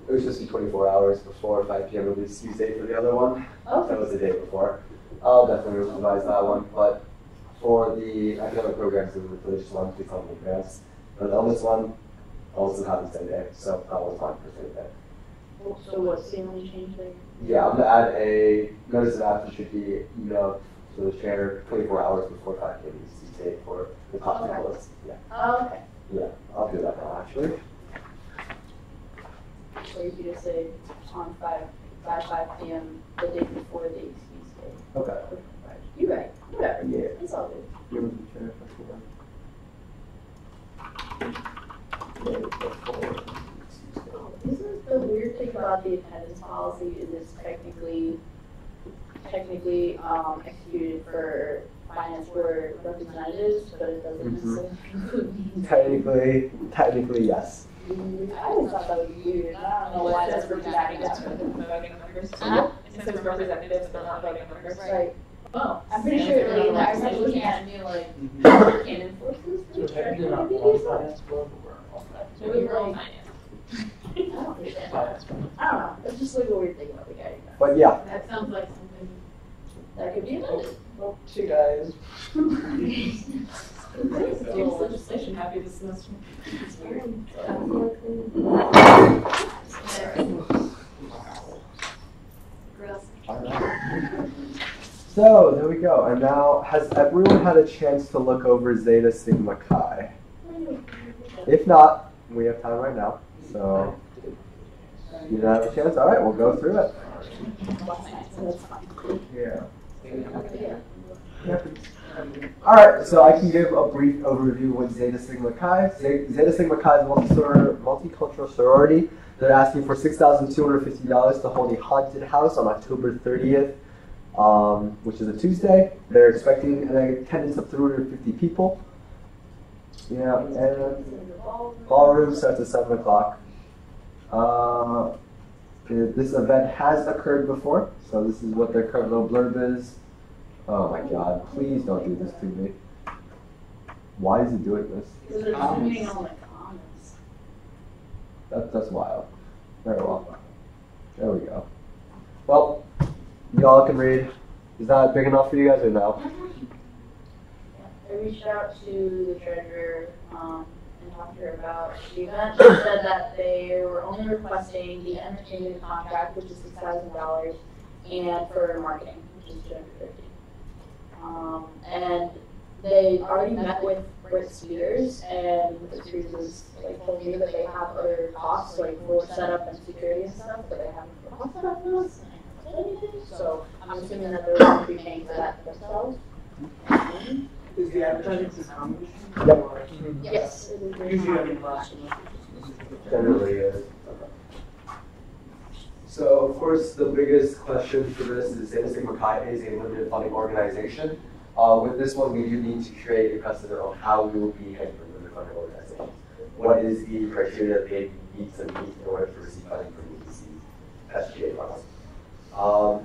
It was supposed to be 24 hours before 5 p.m. It was Tuesday for the other one. Okay. That was the day before. I'll definitely revise that one, but for the academic programs and the religious ones, we come in advance. But the illness one also happens the same day, so that was fine for the same day. So what's the only change there? Yeah, I'm going to add a notice of absence should be emailed to the chair 24 hours before 5 p.m. Tuesday for the copy Okay. list. Yeah. Oh, okay. Yeah, I'll do that now, actually. So you could just say on 5 p.m. the day before the excuse day. Okay. You're right. Whatever. Yeah. It's all good. You're the chair, Isn't the weird thing about the attendance policy is it's technically executed for finance board representatives, but it doesn't necessarily include me. Technically, yes. I always thought that was weird. I don't know why that's for voting members. It says representatives, but not voting members. Right. Oh. I'm pretty sure like, I was looking at it and be like, can't enforce this. So technically not one finance board, but we're all finance. Maybe we're all finance. I don't understand. I don't know. It's just like a weird thing about the guy. But yeah. That sounds like something. That could be amended. Well, 2 guys. There's legislation happy this semester. It's weird. So there we go. And now, has everyone had a chance to look over Zeta Sigma Chi? If not, we have time right now. So you don't have a chance. All right, we'll go through it. Yeah. All right, so I can give a brief overview of what Zeta Sigma Chi is. Zeta Sigma Chi is a multicultural sorority. They're asking for $6,250 to hold a haunted house on October 30th, which is a Tuesday. They're expecting an attendance of 350 people. Yeah, and ballroom starts at 7 o'clock. This event has occurred before, so this is what their current little blurb is. Oh my god, please don't do this to me. Why is he doing this? Because they're distributing all the comments. That's wild. Very well. There we go. Well, y'all can read. Is that big enough for you guys or no? I reached out to the treasurer and talked to her about the event. She said that they were only requesting the entertainment contract, which is $6,000, and for marketing, which is $250. And they already met with Brit Spears, and Brit Spears was like told me that they have other costs like for setup and security and stuff, but they haven't requested of those. So I'm assuming that they're going to be paying for that themselves. Is the advertising through combination? Yep. Yes. Usually I mean last one. Generally is. So of course the biggest question for this is Zeta Sigma Chi is a limited funding organization. With this one we do need to create a precedent on how we will be handling limited funding organizations. What is the criteria that they need to meet in order to receive funding from the SGA funds?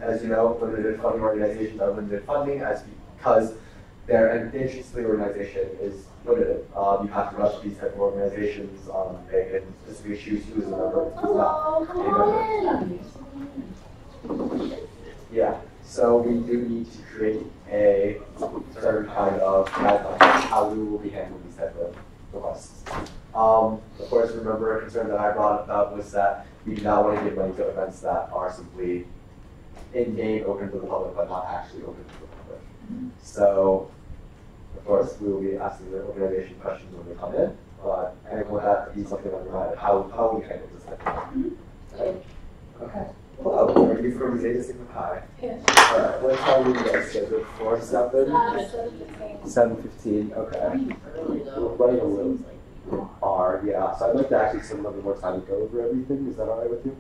As you know, limited funding organizations are limited funding because their interested organization is limited. You have to rush these type of organizations. They can specifically choose who is a member and who's not a member. Yeah, so we do need to create a certain kind of guideline how we will be handling these type of requests. Of course, remember a concern that I brought up was that we do not want to give money to events that are simply in name open to the public, but not actually open to the public. So, of course, we will be asking the organization questions when they come in, but I think with that be something on your mind, how we handle this thing. Okay. Hello, are you from Zeta Sigma Chi? Yes. Alright, what time are you guys scheduled for? 7:15, okay. We're running a little hard, yeah. So I'd like to actually spend a little bit more time to go over everything. Is that alright with you?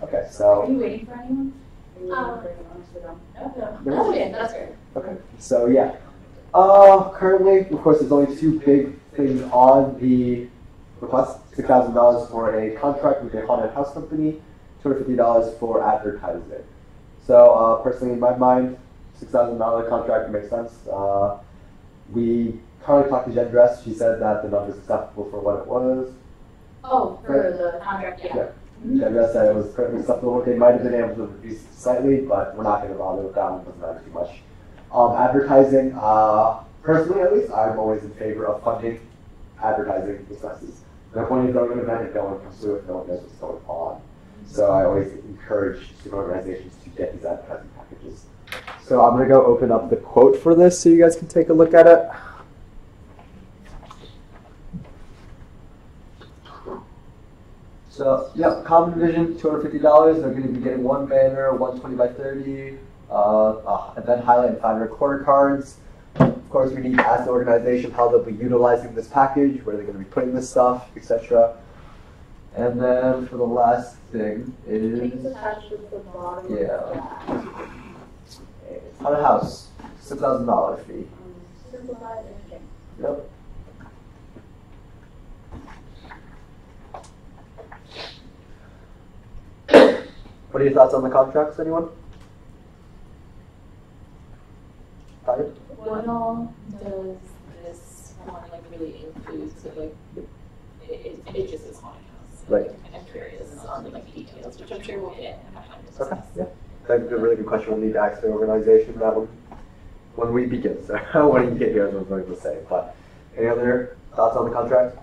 Okay, so. Are you waiting for anyone? Are you waiting for anyone to sit down? No. Okay, that's great. Okay, so yeah. Currently, of course, there's only two big things on the request. $6,000 for a contract with a haunted house company, $250 for advertising. So personally, in my mind, $6,000 contract makes sense. We currently talked to Jen Dress. She said that the number is acceptable for what it was. Oh, for the contract, yeah. Jen Dress said it was perfectly acceptable. They might have been able to reduce it slightly, but we're not going to bother with that one. It doesn't matter too much. Advertising, personally at least, I'm always in favor of funding advertising expenses. No point in throwing an event if no one comes to it, no one knows what's going on. So I always encourage student organizations to get these advertising packages. So I'm going to go open up the quote for this so you guys can take a look at it. So, yeah, Common Vision, $250. They're going to be getting one banner, 120 by 30, event highlight and 500 quarter cards. Of course, we need to ask the organization how they'll be utilizing this package, where they're going to be putting this stuff, etc. And then for the last thing is, Things attached to the bottom. yeah, haunted house, $6,000 fee. Simplified and Yep. What are your thoughts on the contracts, anyone? Tired? What all does this one like really include? So like, it just is haunted house. So Right. I'm curious on the like details, which I'm sure we'll get and have time to Okay, discuss. yeah. That's a really good question. We'll need to ask the organization that one when we begin. So when you get here, everyone's going to say. But any other thoughts on the contract?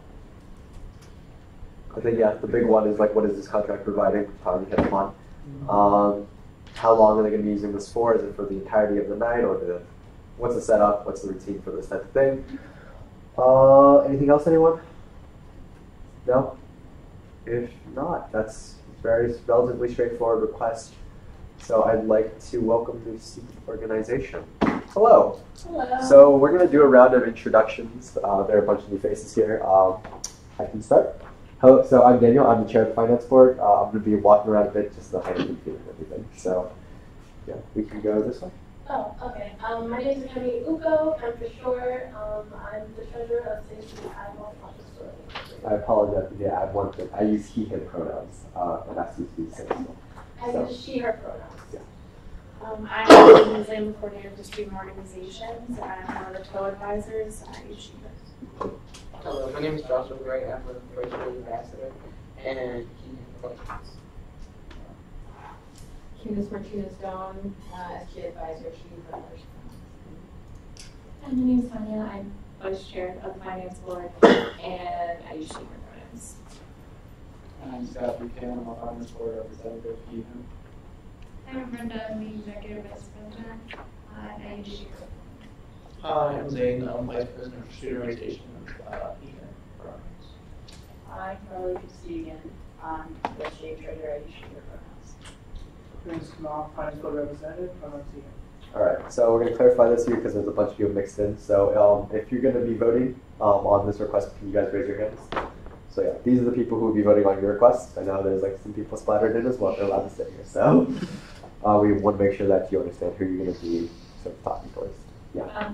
I think, yeah, the big one is like, what is this contract providing? Probably hit them on. How long are they going to be using this for? Is it for the entirety of the night, or what's the setup? What's the routine for this type of thing? Anything else, anyone? No? If not, that's very relatively straightforward request. So I'd like to welcome the student organization. Hello. Hello. So we're going to do a round of introductions. There are a bunch of new faces here. I can start. Hello, so I'm Daniel. I'm the chair of the finance board. I'm going to be walking around a bit just to hide the feet and everything. So yeah, we can go this way. Oh, okay. My name is Henry Uko. I'm for short. I'm the treasurer of Safety Animal Office. I apologize. Yeah, I want to. I use he, him pronouns. And that's used to be the same. I use she, her pronouns. Yeah. I'm the museum coordinator of the student organizations, and I'm one of the co-advisors. I use she, her. Hello, my name is Joshua Gray. I'm the virtual ambassador, and he has Candace Martinez-Doan, SGA advisor, she, her. And my name is Tanya. I'm Vice Chair of the Finance Board, and I use she, her pronouns. I'm Scott Buchanan, I'm a Finance Board Representative. Ethan. I'm Brenda, I'm the Executive Vice President, and I use she, her. Hi, I'm Zane, I'm Vice President for Student Orientation, Ethan. I Carly, good to see you again. The SGA treasurer, I use she, her pronouns. Prince Kamal, Finance Board Representative, pronouns he, him. Alright, so we're going to clarify this here because there's a bunch of people mixed in. So if you're going to be voting on this request, can you guys raise your hands? So yeah, these are the people who will be voting on your request. I know there's like some people splattered in as well. They're allowed to sit here. So we want to make sure that you understand who you're going to be sort of talking towards. Yeah.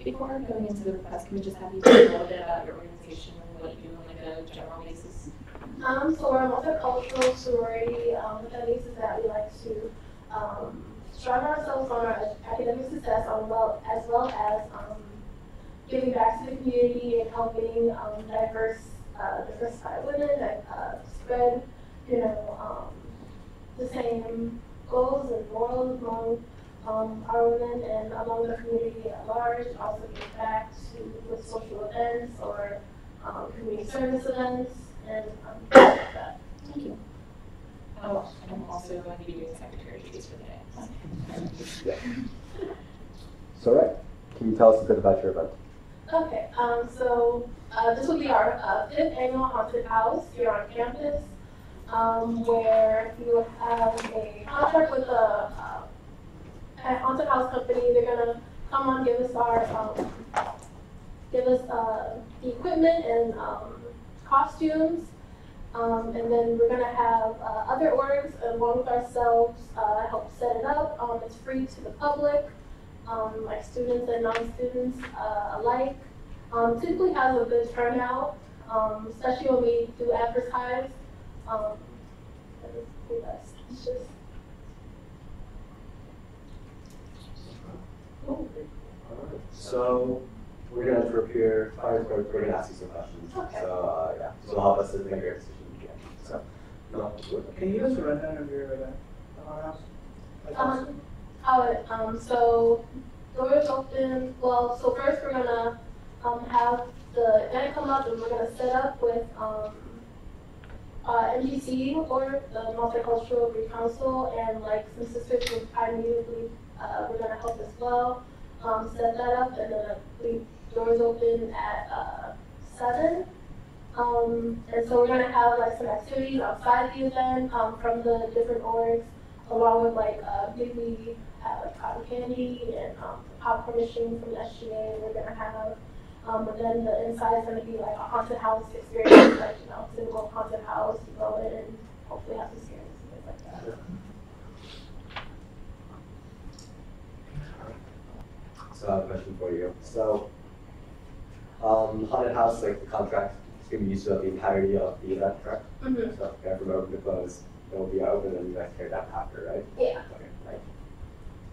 Before going into the request, can we just have you talk a little bit about your organization and what you do on like a general basis? So we're a multicultural sorority. What that means is that we like to strive ourselves on our academic success, as well as giving back to the community and helping diversified women that spread, the same goals and morals among our women and among the community at large. Also give back with social events or community service events and things like that. Thank you. Oh, I'm also going to be doing secretary duties for the day. Yeah. So right, can you tell us a bit about your event? Okay, so this will be our 5th annual haunted house here on campus, where we will have a contract with a haunted house company. They're gonna come on, give us the equipment and costumes, and then we're gonna have other orgs along with ourselves help set it up. It's free to the public. Like students and non-students alike. Typically has a good turnout, especially when we do advertise. It's just. So we're going to prepare, we're going to ask you some questions. Okay. So yeah, this will help us to make a great decision we can. So, no. Can you give us a rundown of your event? So doors open. Well, so first we're gonna have the event come up, and we're gonna set up with MDC or the Multicultural Greek Council, and like some sisters with immediately we're gonna help as well. Set that up, and then the doors open at 7. And so we're gonna have like some activities outside the event from the different orgs, along with like maybe cotton candy and popcorn machine from the SGA. We're gonna have, and then the inside is gonna be like a haunted house experience, like typical haunted house. You go in and hopefully have some scares and things like that. So I have a question for you. So, haunted house, like the contract, is going to be used throughout the entirety of the event, correct? Mm-hmm. So, from open to close, it will be open and you guys tear down after, right? Yeah. Okay, right.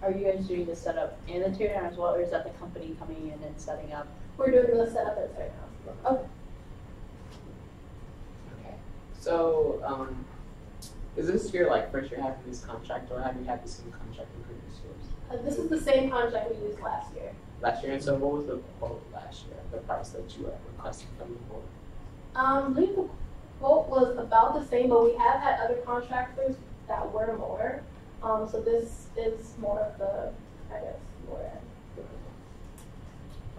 Are you guys doing the setup and the tear down as well, or is that the company coming in and setting up? We're doing the setup and tear down. Okay. Okay. So, is this your first year having this contract, or have you had the same contract in previous years? This is the same contract we used last year. Last year, and so what was the quote last year? The price that you were requesting from the board? I believe the quote was about the same, but we have had other contractors that were more. So this is more of the, I guess, lower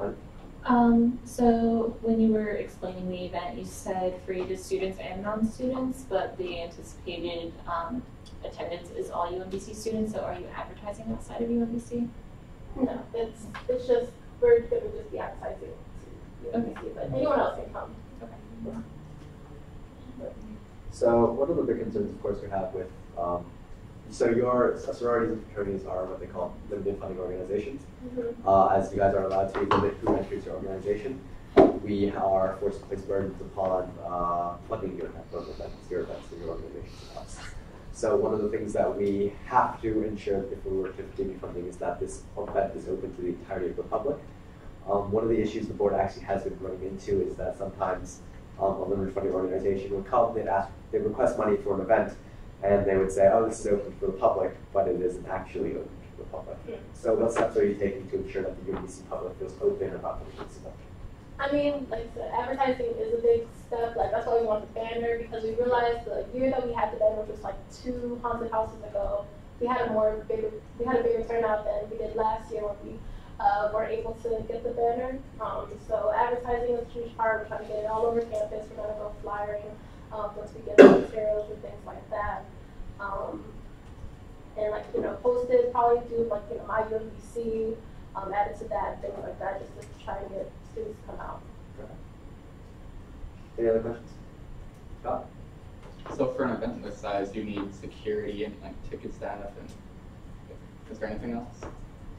end. So when you were explaining the event, you said free to students and non-students, but the anticipated attendance is all UMBC students. So are you advertising outside of UMBC? No, it's just we're gonna just be advertising to UMBC, but anyone else can come. Okay. So one of the big concerns, of course, we have with, so your sororities and fraternities are what they call limited funding organizations. Mm-hmm. As you guys are allowed to limit who enters your organization, we are forced to place burdens upon funding your events, your organization's costs. So one of the things that we have to ensure if we were to continue funding is that this event is open to the entirety of the public. One of the issues the board actually has been running into is that sometimes a limited funding organization would come, they'd request money for an event, and they would say, oh, this is open for the public, but it isn't actually open to the public. So what steps are you taking to ensure that the UMBC public feels open about the this event? I mean, like the advertising is a big step. Like that's why we want the banner because we realized the year that we had the banner, which was like 2 haunted houses ago, we had a bigger turnout than we did last year when we weren't able to get the banner. So advertising is a huge part. We're trying to get it all over campus. We're gonna go flyering once we get the materials and things like that. And like post it, probably do like my UMBC, add it to that, things like that, just to try and get students to come out. Any other questions? Scott? So for an event this size, you need security and like ticket staff, and is there anything else?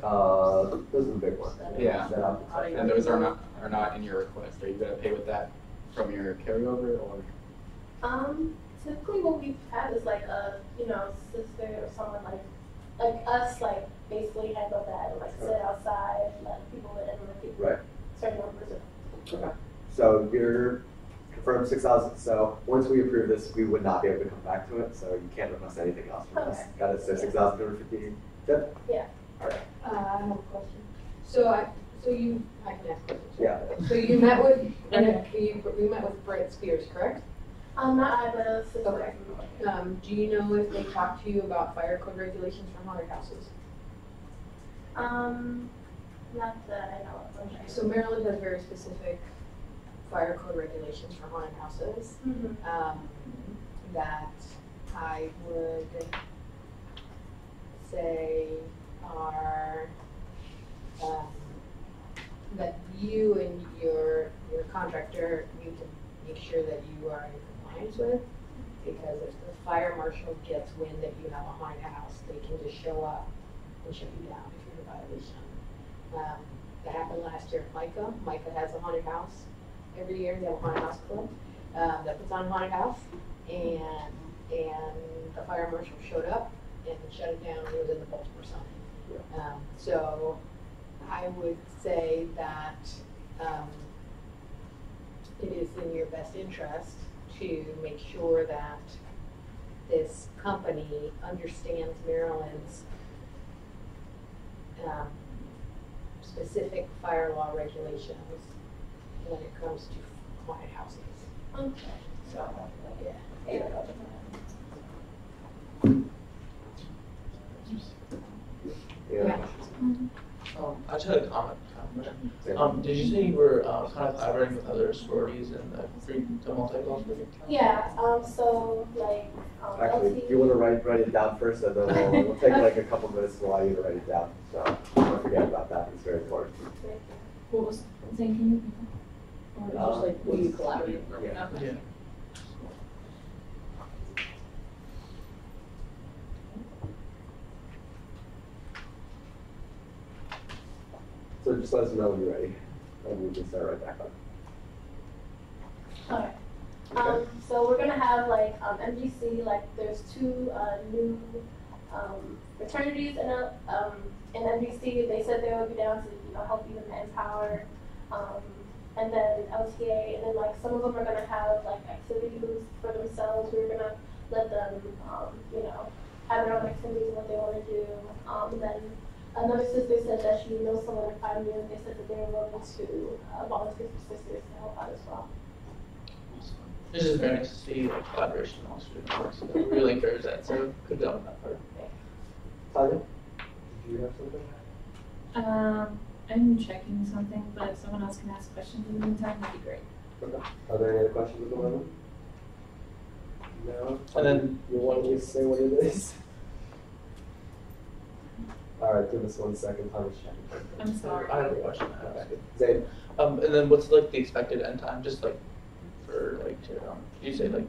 Those are the big ones. Yeah. And those are are not in your request. Are you gonna pay with that from your carryover or? Typically what we've had is like a sister or someone like us like basically handle that and like sit outside and let people in and people right. certain numbers of. Okay. So you're confirmed 6,000. So once we approve this, we would not be able to come back to it. So you can't request anything else from us. Got it. So 6,250. Good. Yeah. All right. I have a question. I can ask questions. Yeah. So you met with you met with Brett Spears, correct? Not I, but a sister. Okay. Do you know if they talked to you about fire code regulations for haunted houses? Not that I know of. Okay. So Maryland has very specific fire code regulations for haunted houses that I would say are that you and your contractor need to make sure that you are in compliance with, because if the fire marshal gets wind that you have a haunted house, they can just show up and shut you down if you're in violation. That happened last year at Micah. Micah has a haunted house. Every year they have a haunted house club that puts on a haunted house, and the fire marshal showed up and shut it down, and it was in the Baltimore Sun. Yeah. So I would say that it is in your best interest to make sure that this company understands Maryland's specific fire law regulations when it comes to haunted houses. Okay. So, yeah. Yeah. I just had a comment. Did you say you were kind of collaborating with other sororities in the multi-class group? Yeah. So like. Actually, if you want to write it down first, and then we'll take like a couple minutes to allow you to write it down. So don't forget about that. It's very important. What was saying? Can you? Or just like will you collaborate? Yeah. Okay. Yeah. So just let us know when you're ready, and we can start right back up. Alright. So we're gonna have like MGC, like there's 2 new fraternities in MGC. They said they would be down to help even manpower. And then LTA, and then like some of them are gonna have like activity booths for themselves. We're gonna let them have their own activities and what they want to do. And then another sister said that she knows someone in Pine View, and they said that they were willing to volunteer for sisters to help out as well. This is very nice to see like collaboration among students. So we really encourage that. So good job on that part. Tanya, did you have something? I'm checking something, but if someone else can ask questions in the meantime, that'd be great. Okay. Are there any other questions at the moment? No. And then you want me to say what it is? All right, give us 1 second. Thomas checking. I'm sorry. I have a question. Zayn. And then what's like the expected end time? Just like for like to you say like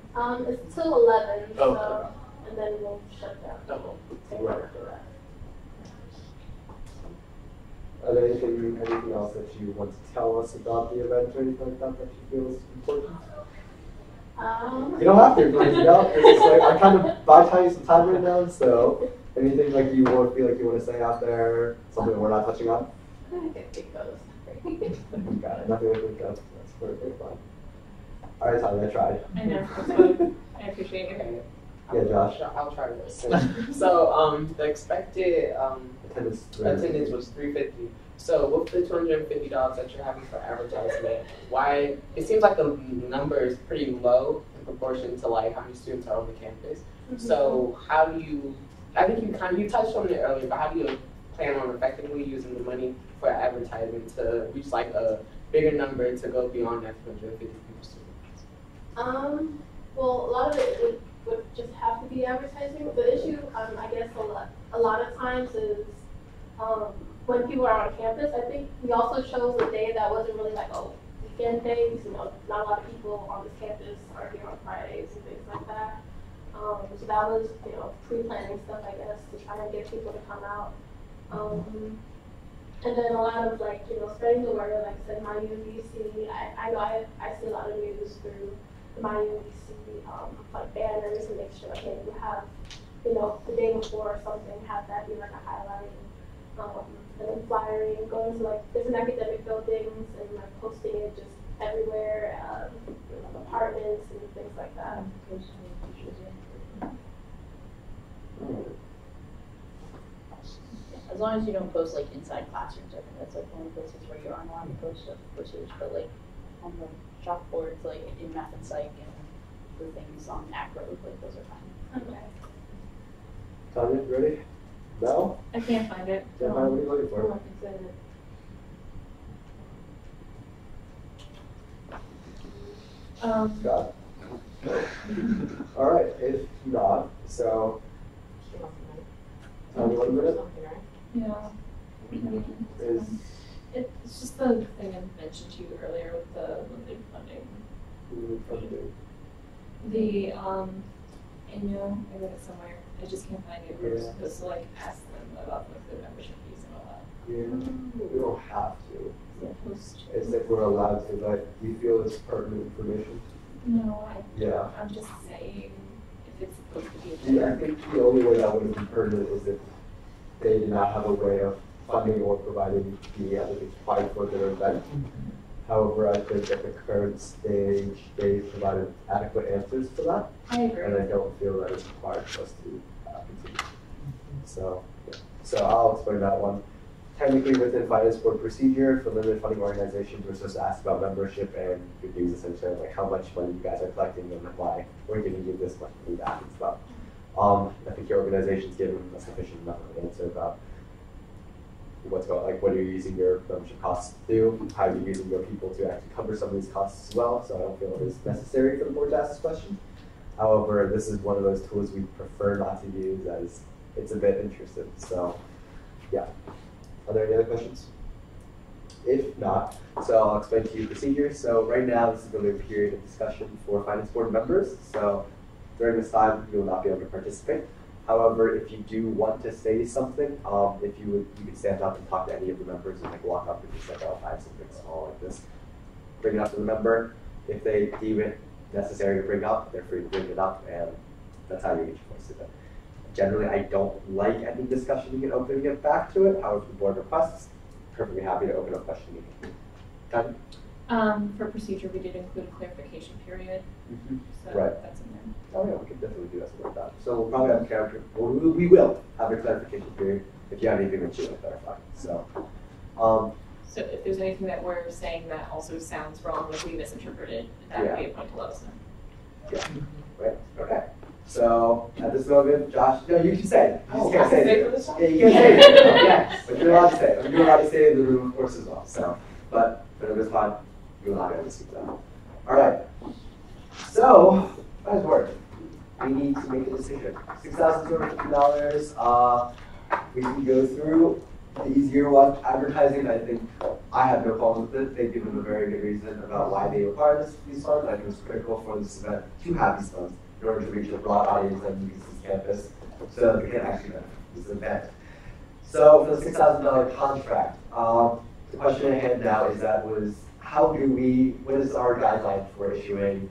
It's till 11, oh, so, okay. and then we'll shut down. Oh. Right. Are there anything else that you want to tell us about the event or anything like that you feel is important? You don't have to, it's like I kind of buy time some time right now, so anything like you feel like you want to say out there, something we're not touching on? I think that was You got it, nothing to think of, that's perfectly fine. All right, Tommy, I tried. I know, I appreciate it. Yeah, Josh. I'll try this. So the expected Attendance was 350. So with the $250 that you're having for advertisement, why it seems like the number is pretty low in proportion to like how many students are on the campus. So how do you? I think you touched on it earlier, but how do you plan on effectively using the money for advertising to reach like a bigger number to go beyond that 250 students? Well, a lot of it would just have to be advertising. The issue, I guess, a lot of times is when people are on campus. I think we also chose a day that wasn't really like a weekend day. You know, not a lot of people on this campus are here on Fridays and things like that. So that was, you know, pre-planning stuff, I guess, to try and get people to come out. And then a lot of like, you know, spreading the word, like I said, my UVC. I know I see a lot of news through my UVC, like banners, and make sure, like, hey, you have, you know, the day before or something, have that be like a highlight. And then flyering, going to like different academic buildings and like posting it just everywhere, you know, apartments and things like that. As long as you don't post like inside classrooms, I think that's like one of the places where you aren't allowed to post stuff footage, but like on the chalkboards, like in math and psych and the things on acro, like those are fine. Okay. Tanya, ready? No? I can't find it. Can't find what are you looking for? Scott? All right, if not, so Tanya, 1 minute? Yeah. It's just the thing I mentioned to you earlier with the limited funding. The annual, I read it somewhere. I just can't find it. We're supposed to like ask them about like their membership fees and all that. Yeah, we don't have to. Supposed to. It's like we're allowed to, but we feel it's pertinent information. No, Yeah. I'm just saying if it's supposed to be. Yeah, I think the only way that would be pertinent is if they did not have a way of funding or providing the other supply for their event. However, I think at the current stage, they provided adequate answers to that. I agree. And I don't feel that it's required for us to continue. So I'll explain that one. Technically, within finance board procedure for limited funding organizations, we're supposed to ask about membership and good news, essentially, like how much money you guys are collecting and why we're giving you this much money back and stuff. I think your organization's given a sufficient enough of an answer about what's going, like what are you using your membership costs to do, how are you using your people to actually cover some of these costs as well. So I don't feel it is necessary for the board to ask this question. However, this is one of those tools we prefer not to use as it's a bit intrusive. So yeah. Are there any other questions? If not, so I'll explain to you procedures. So right now, this is going to be a period of discussion for finance board members. So during this time, you will not be able to participate. However, if you do want to say something, if you could stand up and talk to any of the members and like walk up and just like, oh, I have something small like this. Bring it up to the member. If they deem it necessary to bring up, they're free to bring it up, and that's how you get your voice to it. Generally, I don't like any discussion you can open and get back to it. However, if the board requests, perfectly happy to open up question meeting. Done? For procedure, we did include a clarification period. So right. That's in there. Oh yeah, we could definitely do something like that. So we'll probably have character. Well, we will have a clarification period if you have anything that you want to clarify. So. So if there's anything that we're saying that also sounds wrong, like we misinterpreted, that would be a point to let us know. Yeah. Right. Okay. So at this moment, Josh, no, you can say it. You just can't say it. Yeah, you can't say it. Okay. But you're allowed to say it. You're allowed to say it in the room, of course, as well. So, but for this time, you're not going to speak to that. All right. So, how does it work? We need to make a decision. $6,250. We can go through the easier one, advertising. I think I have no problem with it. They've given a very good reason about why they require these funds. I think it's critical for this event to have these funds in order to reach a broad audience that uses this campus, so they can actually benefit from this event. So for the $6,000 contract, the question at hand now is what is our guideline for issuing